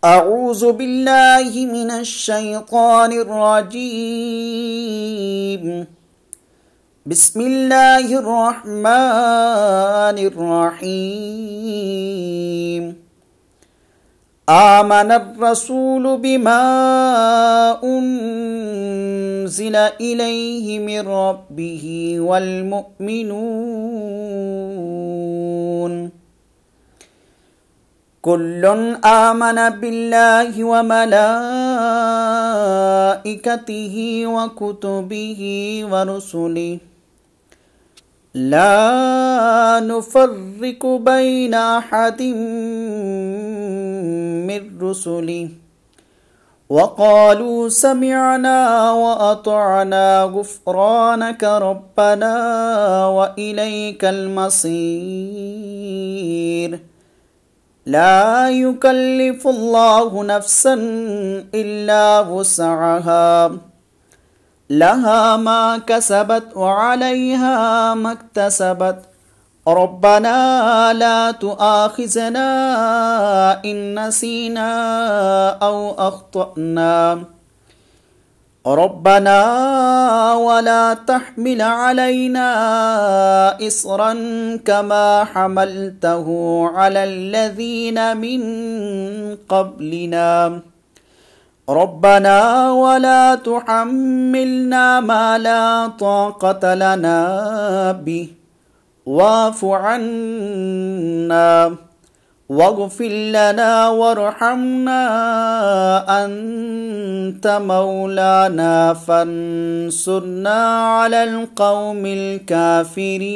أعوذ بالله من الشيطان الرجيم. بسم الله الرحمن الرحيم. آمن الرسول بما أنزل إليه من ربه والمؤمنون كل آمن بالله وملائكته وكتبه ورسله لا نفرق بين أحد من رسله وقالوا سمعنا وأطعنا غفرانك ربنا وإليك المصير. لا يكلف الله نفسا إلا وسعها لها ما كسبت وعليها ما اكتسبت ربنا لا تؤاخذنا إن نسينا أو أخطأنا ربنا ولا تحمل علينا إصرا كما حملته على الذين من قبلنا ربنا ولا تحملنا ما لا طاقة لنا به واعف عنا واغفر لنا وارحمنا أنت مولانا فانصرنا على القوم الكافرين.